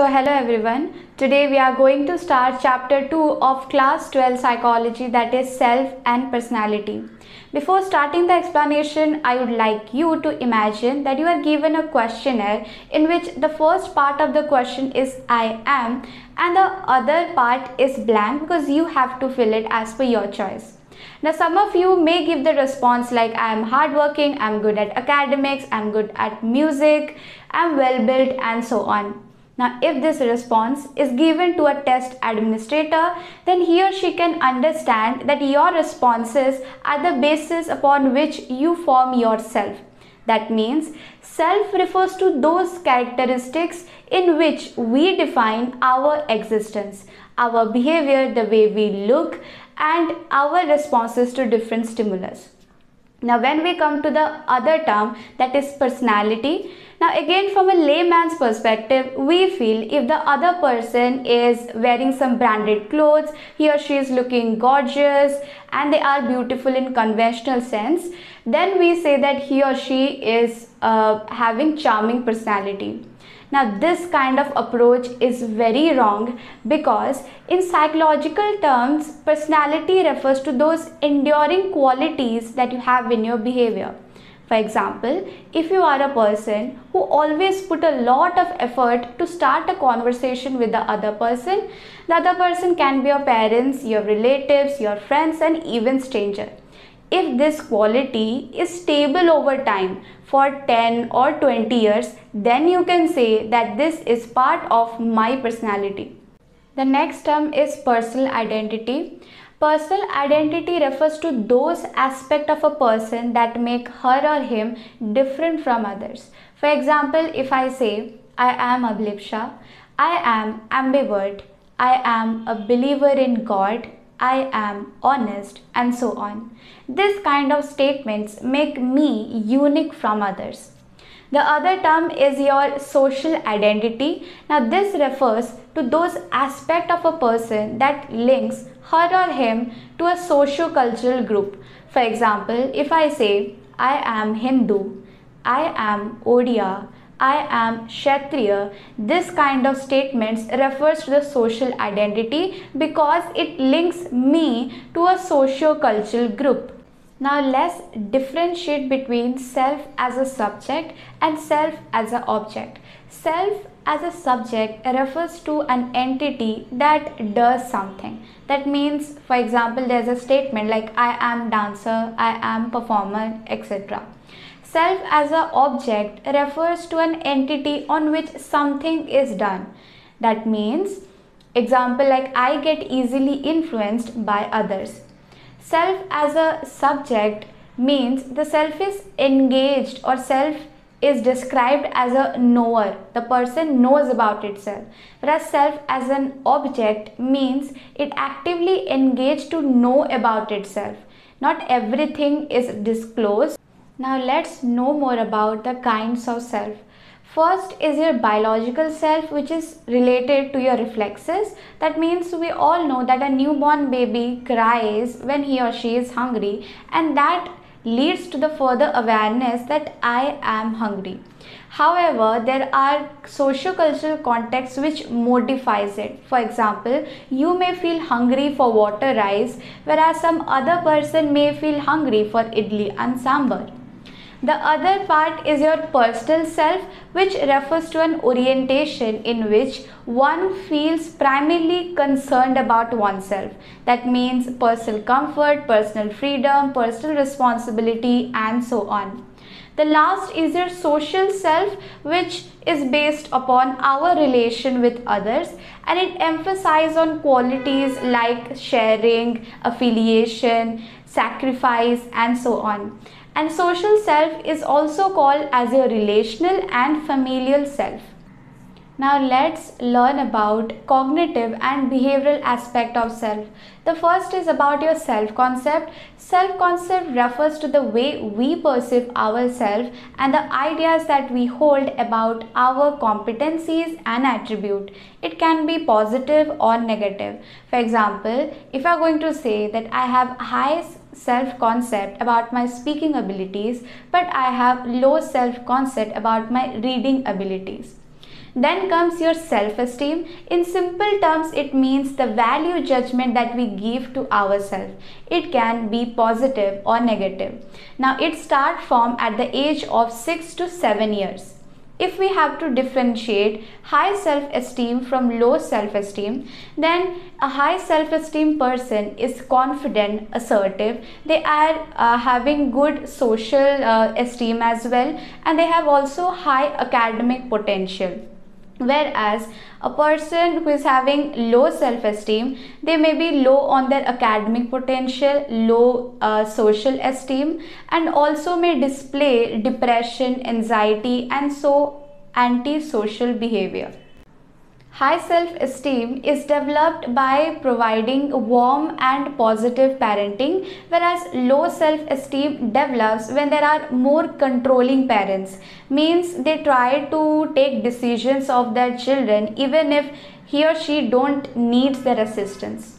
Hello everyone. Today we are going to start chapter 2 of class 12 psychology, that is self and personality. Before starting the explanation, I would like you to imagine that you are given a questionnaire in which the first part of the question is I am and the other part is blank because you have to fill it as per your choice. Now some of you may give the response like I am hardworking, I am good at academics, I am good at music, I am well built and so on. Now, if this response is given to a test administrator, then he or she can understand that your responses are the basis upon which you form yourself. That means self refers to those characteristics in which we define our existence, our behavior, the way we look, and our responses to different stimulus. Now, when we come to the other term, that is personality. Now again, from a layman's perspective, we feel if the other person is wearing some branded clothes, he or she is looking gorgeous and they are beautiful in conventional sense, then we say that he or she is having charming personality. Now this kind of approach is very wrong because in psychological terms, personality refers to those enduring qualities that you have in your behavior. For example, if you are a person who always put a lot of effort to start a conversation with the other person can be your parents, your relatives, your friends, and even stranger. If this quality is stable over time for 10 or 20 years, then you can say that this is part of my personality. The next term is personal identity. Personal identity refers to those aspects of a person that make her or him different from others. For example, if I say, I am Ablipsha, I am ambivert, I am a believer in God, I am honest, and so on. This kind of statements make me unique from others. The other term is your social identity. Now this refers to those aspects of a person that links her or him to a socio-cultural group. For example, if I say I am Hindu, I am Odia, I am Kshatriya, this kind of statements refers to the social identity because it links me to a socio-cultural group. Now let's differentiate between self as a subject and self as an object. Self as a subject refers to an entity that does something. That means, for example, there's a statement like I am dancer, I am performer, etc. Self as an object refers to an entity on which something is done. That means, example like I get easily influenced by others. Self as a subject means the self is engaged or self is described as a knower. The person knows about itself. Whereas self as an object means it actively engaged to know about itself. Not everything is disclosed. Now let's know more about the kinds of self. First is your biological self, which is related to your reflexes. That means we all know that a newborn baby cries when he or she is hungry, and that leads to the further awareness that I am hungry. However, there are socio-cultural contexts which modifies it. For example, you may feel hungry for water rice, whereas some other person may feel hungry for idli and sambar. The other part is your personal self, which refers to an orientation in which one feels primarily concerned about oneself. That means personal comfort, personal freedom, personal responsibility, and so on. The last is your social self, which is based upon our relation with others, and it emphasizes on qualities like sharing, affiliation, sacrifice, and so on. And social self is also called as your relational and familial self. Now let's learn about cognitive and behavioral aspect of self. The first is about your self-concept. Self-concept refers to the way we perceive ourselves and the ideas that we hold about our competencies and attribute. It can be positive or negative. For example, if you are going to say that I have high self-concept about my speaking abilities, but I have low self-concept about my reading abilities. Then comes your self-esteem. In simple terms, it means the value judgment that we give to ourselves. It can be positive or negative. Now it starts from at the age of 6 to 7 years. If we have to differentiate high self-esteem from low self-esteem, then a high self-esteem person is confident, assertive, they are having good social esteem as well, and they have also high academic potential. Whereas a person who is having low self-esteem, they may be low on their academic potential, low social esteem, and also may display depression, anxiety, and so antisocial behavior. High self-esteem is developed by providing warm and positive parenting, whereas low self-esteem develops when there are more controlling parents. Means they try to take decisions of their children even if he or she don't need their assistance.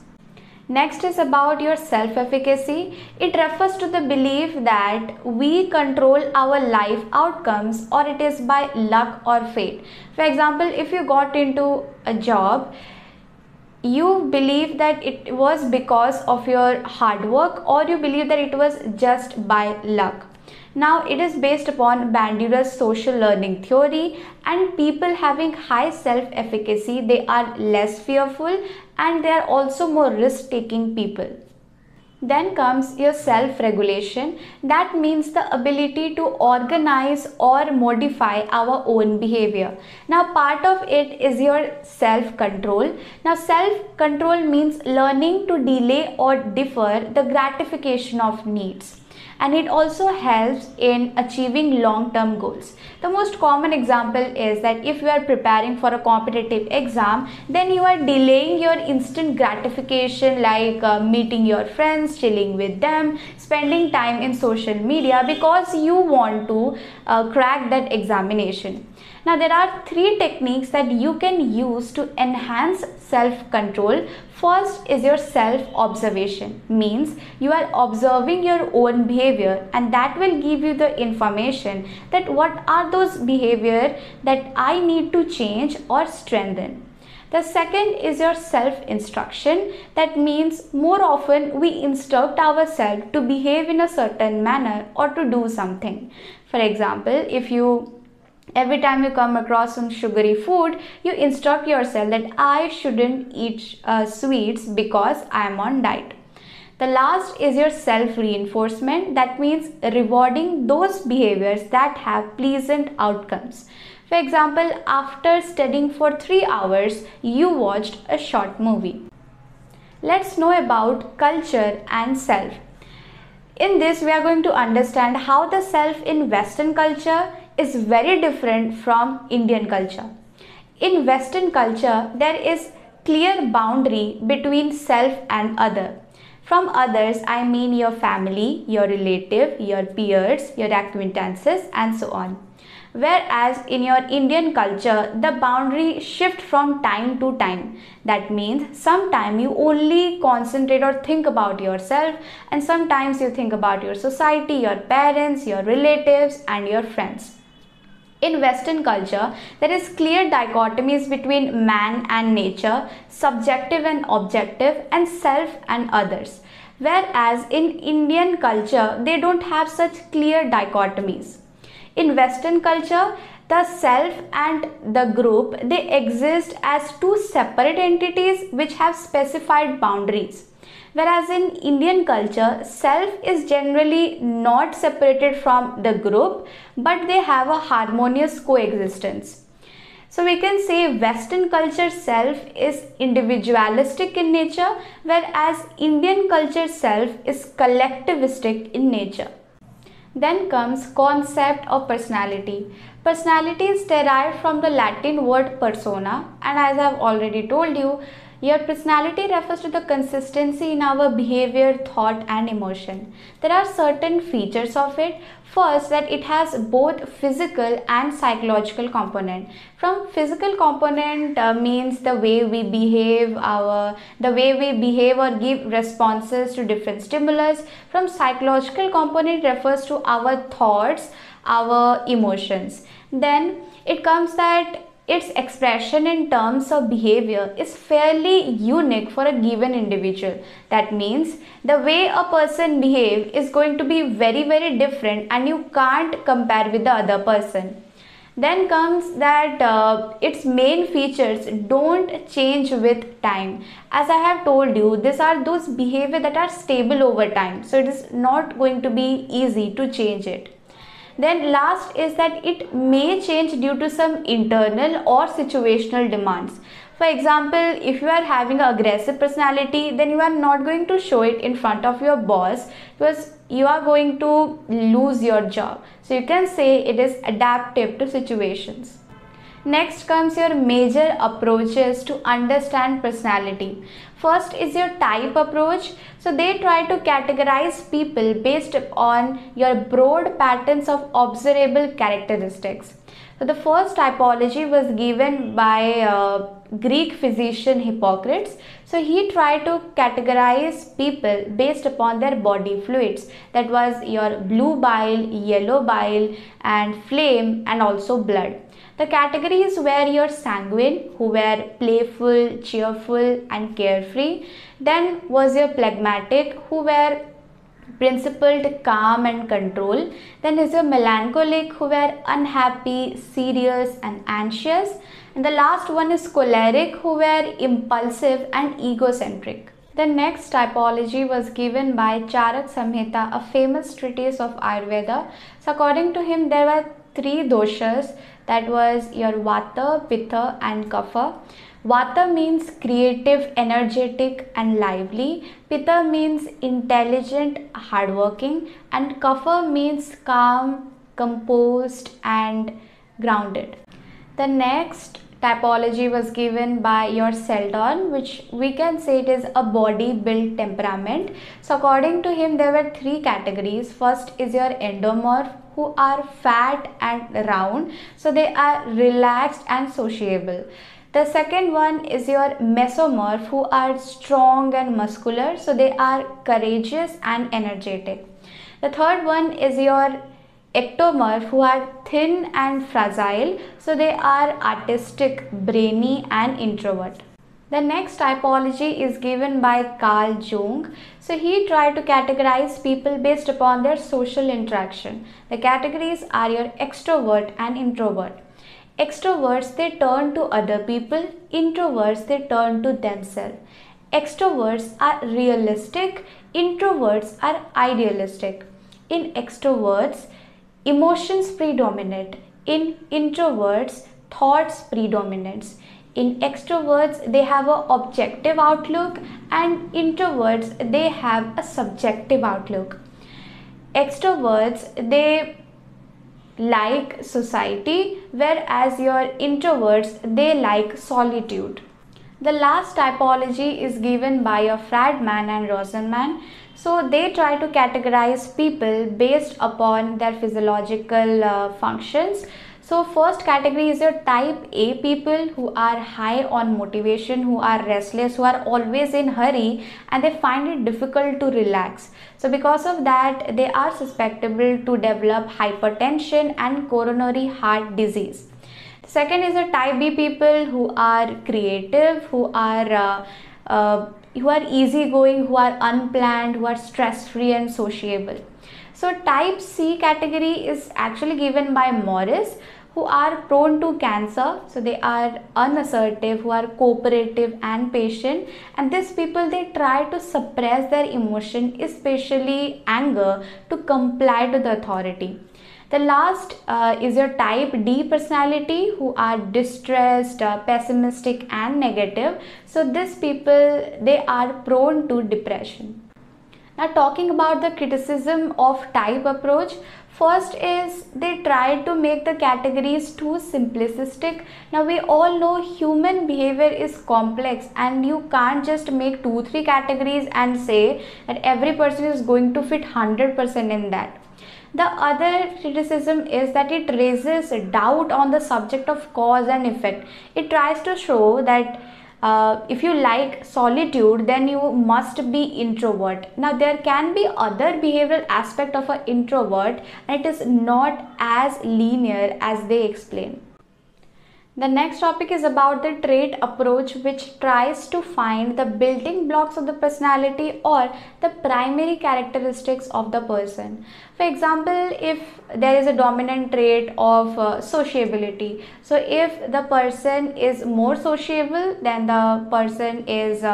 Next is about your self-efficacy. It refers to the belief that we control our life outcomes, or it is by luck or fate. For example, if you got into a job, you believe that it was because of your hard work, or you believe that it was just by luck. Now it is based upon Bandura's social learning theory, and people having high self-efficacy, they are less fearful and they are also more risk-taking people. Then comes your self-regulation. That means the ability to organize or modify our own behavior. Now part of it is your self-control. Now self-control means learning to delay or defer the gratification of needs. And it also helps in achieving long-term goals. The most common example is that if you are preparing for a competitive exam, then you are delaying your instant gratification, like meeting your friends, chilling with them, spending time in social media, because you want to crack that examination. Now there are 3 techniques that you can use to enhance self-control. First is your self-observation. Means you are observing your own behavior, and that will give you the information that what are those behavior that I need to change or strengthen. The second is your self-instruction. That means more often we instruct ourselves to behave in a certain manner or to do something. For example, if every time you come across some sugary food, you instruct yourself that I shouldn't eat sweets because I am on diet. The last is your self-reinforcement. That means rewarding those behaviors that have pleasant outcomes. For example, after studying for 3 hours, you watched a short movie. Let's know about culture and self. In this, we are going to understand how the self in Western culture is very different from Indian culture. In Western culture, there is clear boundary between self and other. From others, I mean your family, your relative, your peers, your acquaintances, and so on. Whereas in your Indian culture, the boundary shift from time to time. That means sometimes you only concentrate or think about yourself, and sometimes you think about your society, your parents, your relatives, and your friends. In Western culture, there is clear dichotomies between man and nature, subjective and objective, and self and others. Whereas in Indian culture, they don't have such clear dichotomies. In Western culture, the self and the group, they exist as 2 separate entities which have specified boundaries. Whereas in Indian culture, self is generally not separated from the group, but they have a harmonious coexistence. So we can say Western culture self is individualistic in nature, whereas Indian culture self is collectivistic in nature. Then comes concept of personality. Personality is derived from the Latin word persona, and as I have already told you, your personality refers to the consistency in our behavior, thought, and emotion. There are certain features of it. First, that it has both physical and psychological component. From physical component means the way we behave, or give responses to different stimulus. From psychological component, it refers to our thoughts, our emotions. Then it comes that its expression in terms of behavior is fairly unique for a given individual. That means the way a person behaves is going to be very, very different and you can't compare with the other person. Then comes that its main features don't change with time. As I have told you, these are those behavior that are stable over time. So it is not going to be easy to change it. Then last is that it may change due to some internal or situational demands. For example, if you are having an aggressive personality, then you are not going to show it in front of your boss because you are going to lose your job. So you can say it is adaptive to situations. Next comes your major approaches to understand personality. First is your type approach. So they try to categorize people based on your broad patterns of observable characteristics. So the first typology was given by Greek physician Hippocrates. So he tried to categorize people based upon their body fluids. That was your blue bile, yellow bile and phlegm and also blood. The categories were your sanguine, who were playful, cheerful and carefree. Then was your phlegmatic, who were principled, calm and control. Then is your melancholic, who were unhappy, serious and anxious. And the last one is choleric, who were impulsive and egocentric. The next typology was given by Charak Samhita, a famous treatise of Ayurveda. So according to him, there were 3 doshas, that was your Vata, Pitta and Kapha. Vata means creative, energetic and lively. Pitta means intelligent, hardworking. And Kapha means calm, composed and grounded. The next typology was given by your Seldon, which we can say it is a body built temperament. So according to him, there were 3 categories. First is your endomorph, who are fat and round. So they are relaxed and sociable. The second one is your mesomorph, who are strong and muscular. So they are courageous and energetic. The third one is your ectomorph, who are thin and fragile. So they are artistic, brainy and introvert. The next typology is given by Carl Jung. So he tried to categorize people based upon their social interaction. The categories are your extrovert and introvert. Extroverts, they turn to other people. Introverts, they turn to themselves. Extroverts are realistic. Introverts are idealistic. In extroverts, emotions predominate. In introverts, thoughts predominate. In extroverts, they have an objective outlook and introverts, they have a subjective outlook. Extroverts, they like society, whereas your introverts, they like solitude. The last typology is given by your Fradman and Rosenman. So they try to categorize people based upon their physiological functions. So first category is your type A people, who are high on motivation, who are restless, who are always in hurry and they find it difficult to relax. So because of that, they are susceptible to develop hypertension and coronary heart disease. The second is a type B people, who are creative, who are easygoing, who are unplanned, who are stress-free and sociable. So type C category is actually given by Morris, who are prone to cancer. So they are unassertive, who are cooperative and patient, and these people, they try to suppress their emotion, especially anger, to comply to the authority. The last is your type D personality, who are distressed, pessimistic and negative. So these people, they are prone to depression. Now talking about the criticism of type approach, first is they try to make the categories too simplistic. Now we all know human behavior is complex and you can't just make 2-3 categories and say that every person is going to fit 100% in that. The other criticism is that it raises doubt on the subject of cause and effect. It tries to show that if you like solitude, then you must be introvert. Now there can be other behavioral aspect of an introvert and it is not as linear as they explain. The next topic is about the trait approach, which tries to find the building blocks of the personality or the primary characteristics of the person. For example, if there is a dominant trait of sociability, so if the person is more sociable, then the person is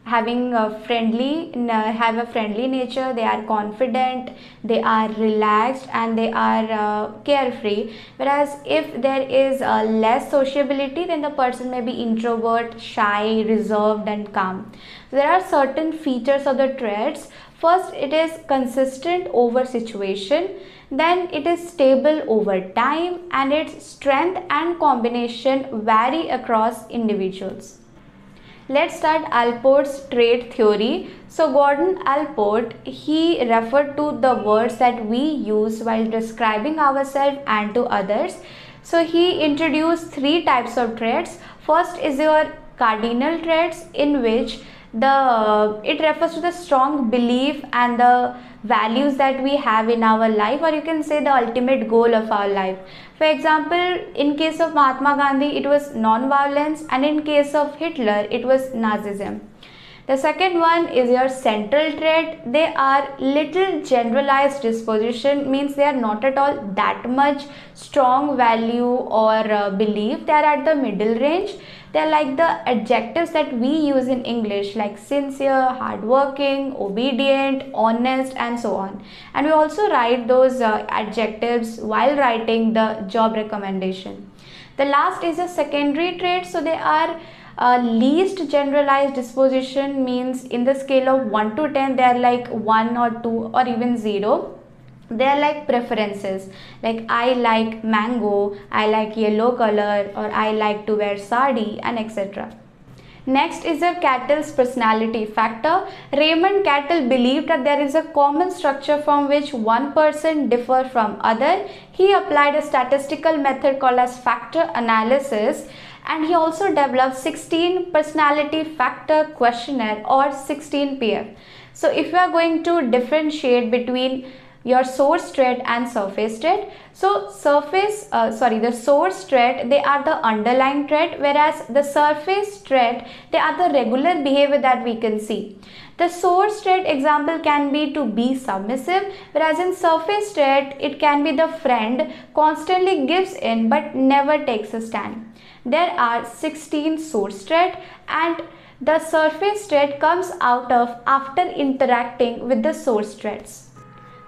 having a friendly nature, they are confident, they are relaxed, and they are carefree. Whereas if there is less sociability, then the person may be introvert, shy, reserved, and calm. So there are certain features of the traits. First, it is consistent over situation, then it is stable over time, and its strength and combination vary across individuals. Let's start Allport's trait theory. So Gordon Allport, he referred to the words that we use while describing ourselves and to others. So he introduced three types of traits. First is your cardinal traits, in which it refers to the strong belief and the values that we have in our life, or you can say the ultimate goal of our life. For example, in case of Mahatma Gandhi, it was non-violence, and in case of Hitler, it was Nazism. The second one is your central trait. They are little generalized disposition, means they are not at all that much strong value or belief. They are at the middle range. They are like the adjectives that we use in English, like sincere, hardworking, obedient, honest, and so on. And we also write those adjectives while writing the job recommendation. The last is a secondary trait. So they are least generalized disposition, means in the scale of 1 to 10 they are like 1 or 2 or even 0. They are like preferences, like I like mango, I like yellow color, or I like to wear sari, and etc. Next is your Catill's personality factor. Raymond Cattell believed that there is a common structure from which one person differs from other. He applied a statistical method called as factor analysis, and he also developed 16 personality factor questionnaire, or 16 PF. So if you are going to differentiate between your source trait and surface trait, so the source trait, they are the underlying trait, whereas the surface trait, they are the regular behavior that we can see. The source trait example can be to be submissive, whereas in surface trait, it can be the friend constantly gives in but never takes a stand. There are 16 source trait, and the surface trait comes out of after interacting with the source traits.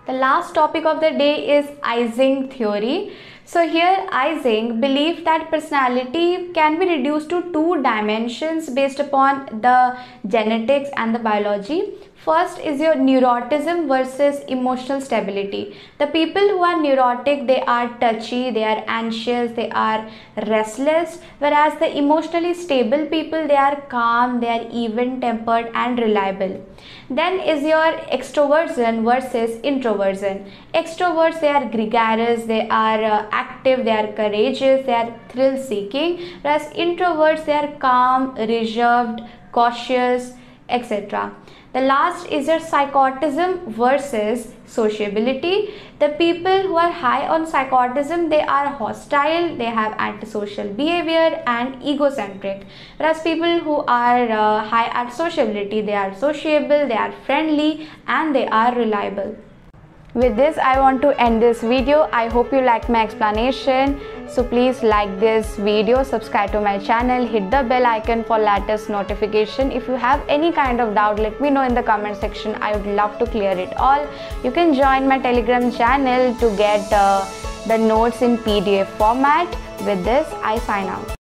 The last topic of the day is Ising theory. So here Ising believed that personality can be reduced to two dimensions based upon the genetics and the biology. First is your neuroticism versus emotional stability. The people who are neurotic, they are touchy, they are anxious, they are restless, whereas the emotionally stable people, they are calm, they are even-tempered and reliable. Then is your extroversion versus introversion. Extroverts, they are gregarious, they are active, they are courageous, they are thrill-seeking, whereas introverts, they are calm, reserved, cautious, etc. The last is your psychotism versus sociability. The people who are high on psychotism, they are hostile, they have antisocial behavior and egocentric. Whereas people who are high at sociability, they are sociable, they are friendly, and they are reliable. With this, I want to end this video. I hope you liked my explanation. So please like this video, subscribe to my channel, hit the bell icon for latest notification. If you have any kind of doubt, let me know in the comment section. I would love to clear it all. You can join my Telegram channel to get the notes in PDF format. With this, I sign out.